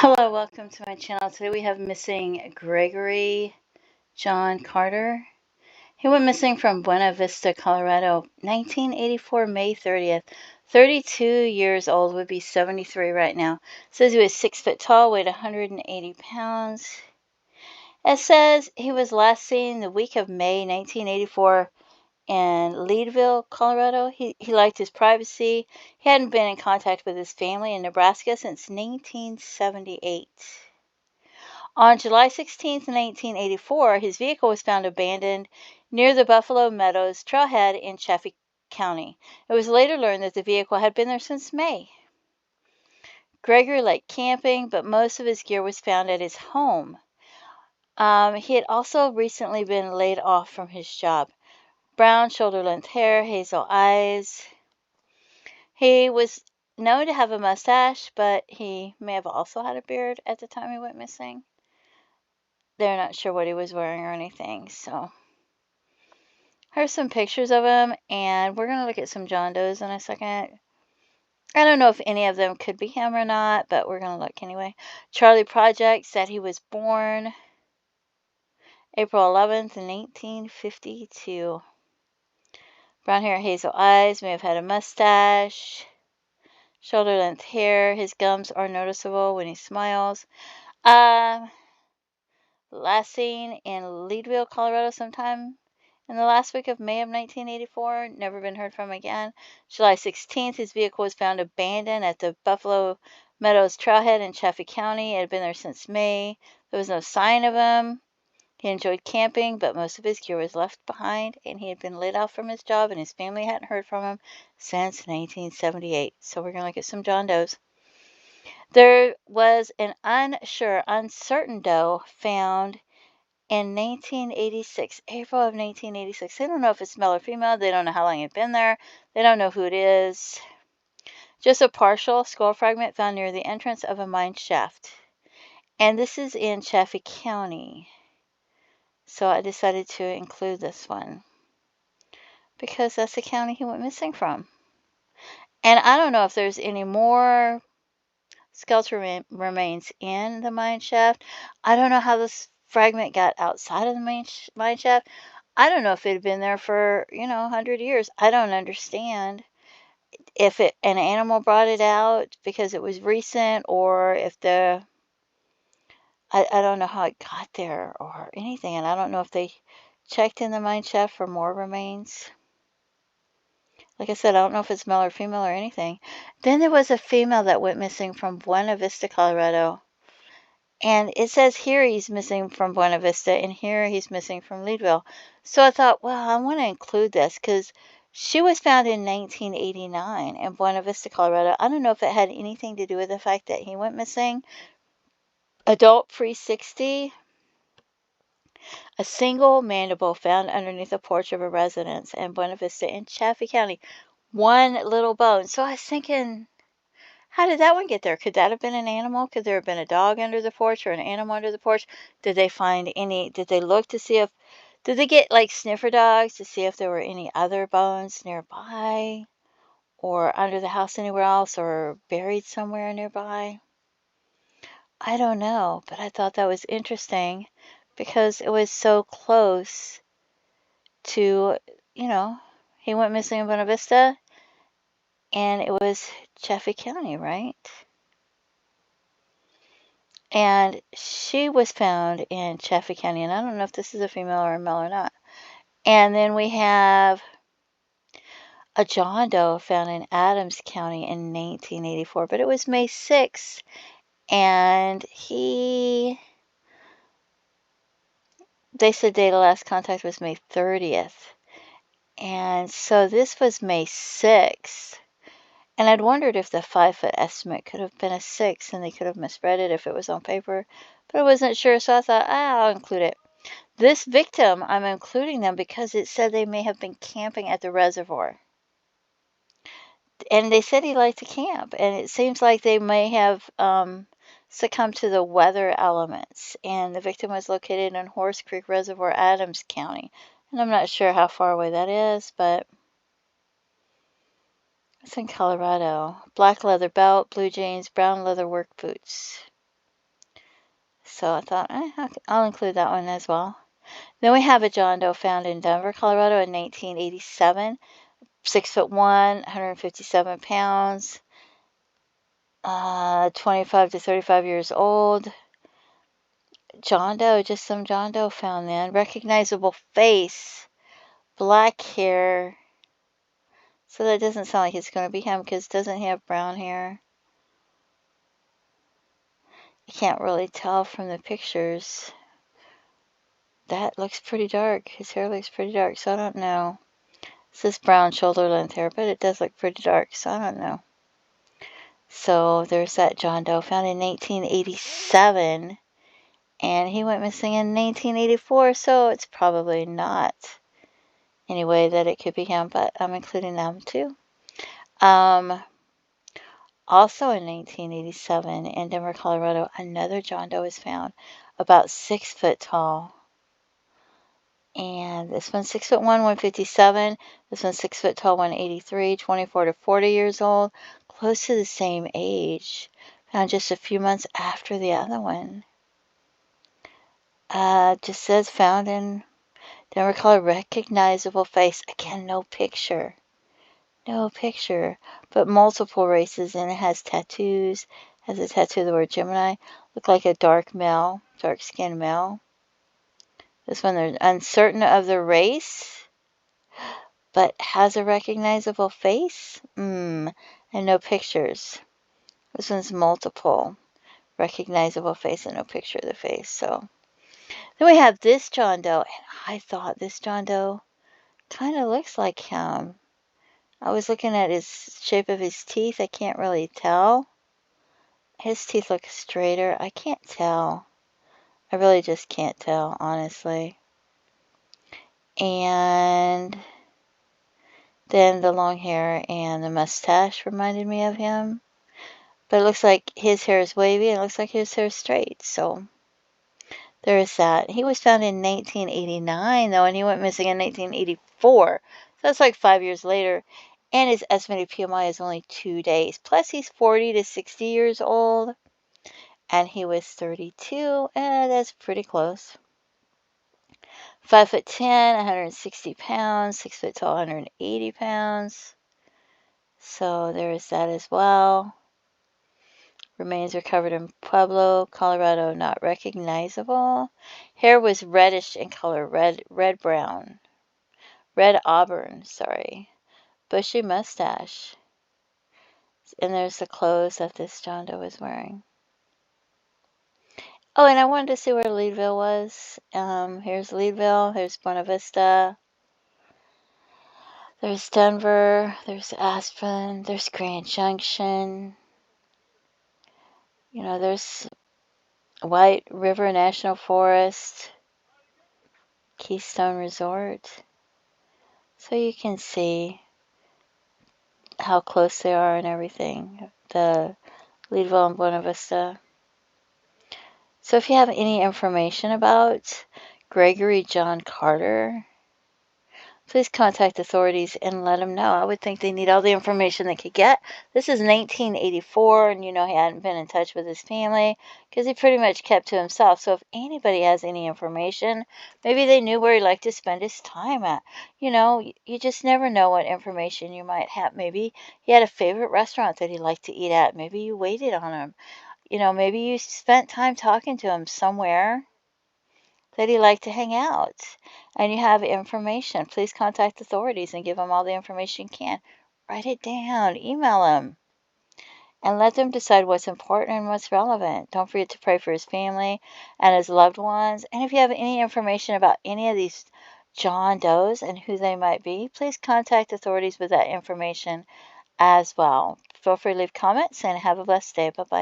Hello, welcome to my channel. Today we have missing Gregory John Carter. He went missing from Buena Vista, Colorado, 1984, May 30th. 32 years old, would be 73 right now. Says he was 6 foot tall, weighed 180 pounds. It says he was last seen the week of May 1984 in Leadville, Colorado. He liked his privacy. He hadn't been in contact with his family in Nebraska since 1978. On July 16, 1984, his vehicle was found abandoned near the Buffalo Meadows trailhead in Chaffee County. It was later learned that the vehicle had been there since May. Gregory liked camping, but most of his gear was found at his home. He had also recently been laid off from his job. Brown shoulder-length hair, hazel eyes. He was known to have a mustache, but he may have also had a beard at the time he went missing. They're not sure what he was wearing or anything, so here's some pictures of him, and we're going to look at some John Does in a second. I don't know if any of them could be him or not, but we're going to look anyway. Charlie Project said he was born April 11th, 1952. Brown hair, hazel eyes, may have had a mustache. Shoulder-length hair. His gums are noticeable when he smiles. Last seen in Leadville, Colorado sometime in the last week of May of 1984, never been heard from again. July 16th, his vehicle was found abandoned at the Buffalo Meadows trailhead in Chaffee County. It had been there since May. There was no sign of him. He enjoyed camping, but most of his gear was left behind, and he had been laid off from his job, and his family hadn't heard from him since 1978. So we're going to look at some John Does. There was an uncertain doe found in 1986, April of 1986. They don't know if it's male or female. They don't know how long it's been there. They don't know who it is. Just a partial skull fragment found near the entrance of a mine shaft. And this is in Chaffee County. So I decided to include this one because that's the county he went missing from. And I don't know if there's any more skeletal remains in the mine shaft. I don't know how this fragment got outside of the mine shaft. I don't know if it had been there for, 100 years. I don't understand if an animal brought it out because it was recent, or if I don't know how it got there or anything. And I don't know if they checked in the mine shaft for more remains. Like I said, I don't know if it's male or female or anything. Then there was a female that went missing from Buena Vista, Colorado. And it says here he's missing from Buena Vista, and here he's missing from Leadville. So I thought, well, I want to include this because she was found in 1989 in Buena Vista, Colorado. I don't know if it had anything to do with the fact that he went missing. Adult pre-60. A single mandible found underneath the porch of a residence in Buena Vista in Chaffee County. One little bone. So I was thinking, how did that one get there? Could that have been an animal? Could there have been a dog under the porch or an animal under the porch? Did they look to see did they get like sniffer dogs to see if there were any other bones nearby or under the house anywhere else or buried somewhere nearby? I don't know, but I thought that was interesting because it was so close to, he went missing in Buena Vista and it was Chaffee County, right? And she was found in Chaffee County, and I don't know if this is a female or a male or not. And then we have a John Doe found in Adams County in 1984, but it was May 6th, and they said date of last contact was May 30th. And so this was May 6th. And I'd wondered if the 5-foot estimate could have been a 6 and they could have misread it if it was on paper, but I wasn't sure, so I thought, I'll include it. This victim, I'm including them because it said they may have been camping at the reservoir. And they said he liked to camp, and it seems like they may have succumbed to the weather elements. And the victim was located in Horse Creek Reservoir, Adams County. And I'm not sure how far away that is, but it's in Colorado. Black leather belt, blue jeans, brown leather work boots. So I thought, I'll include that one as well. Then we have a John Doe found in Denver, Colorado in 1987. 6'1", 157 pounds, 25 to 35 years old. John Doe, just some John Doe found then. Recognizable face, black hair. So that doesn't sound like it's going to be him because doesn't he have brown hair? You can't really tell from the pictures. That looks pretty dark. His hair looks pretty dark, so I don't know. This is brown shoulder length hair, but it does look pretty dark, so I don't know. So there's that John Doe found in 1987, and he went missing in 1984, so it's probably not any way that it could be him, but I'm including them too. Also in 1987 in Denver, Colorado, another John Doe was found about 6 foot tall. And this one's 6'1", 157. This one's 6 foot tall, 183, 24 to 40 years old, close to the same age. Found just a few months after the other one. Just says found in Denver, Colorado, recognizable face. Again, no picture. No picture, but multiple races, and it has tattoos. Has a tattoo of the word Gemini. Look like a dark male, dark-skinned male. This one, they're uncertain of the race, but has a recognizable face. And no pictures. This one's multiple. Recognizable face and no picture of the face. So then we have this John Doe, and I thought this John Doe kind of looks like him. I was looking at his shape of his teeth. I can't really tell. His teeth look straighter. I can't tell. I really just can't tell, honestly. And then the long hair and the mustache reminded me of him. But it looks like his hair is wavy and it looks like his hair is straight. So there is that. He was found in 1989, though, and he went missing in 1984. So that's like 5 years later. And his estimated PMI is only 2 days. Plus, he's 40 to 60 years old. And he was 32. And that's pretty close. 5'10", 160 pounds. 6 foot tall, 180 pounds. So there is that as well. Remains recovered in Pueblo, Colorado, not recognizable. Hair was reddish in color, red auburn, sorry. Bushy mustache. And there's the clothes that this John Doe was wearing. Oh, and I wanted to see where Leadville was. Here's Leadville, here's Buena Vista. There's Denver, there's Aspen, there's Grand Junction. You know, there's White River National Forest, Keystone Resort. So you can see how close they are and everything, the Leadville and Buena Vista. So if you have any information about Gregory John Carter, please contact authorities and let them know. I would think they need all the information they could get. This is 1984, and you know he hadn't been in touch with his family because he pretty much kept to himself. So if anybody has any information, maybe they knew where he liked to spend his time at. You know, you just never know what information you might have. Maybe he had a favorite restaurant that he liked to eat at. Maybe you waited on him. You know, maybe you spent time talking to him somewhere that he liked to hang out, and you have information. Please contact authorities and give them all the information you can. Write it down, email them, and let them decide what's important and what's relevant. Don't forget to pray for his family and his loved ones. And if you have any information about any of these John Does and who they might be, please contact authorities with that information as well. Feel free to leave comments and have a blessed day. Bye-bye.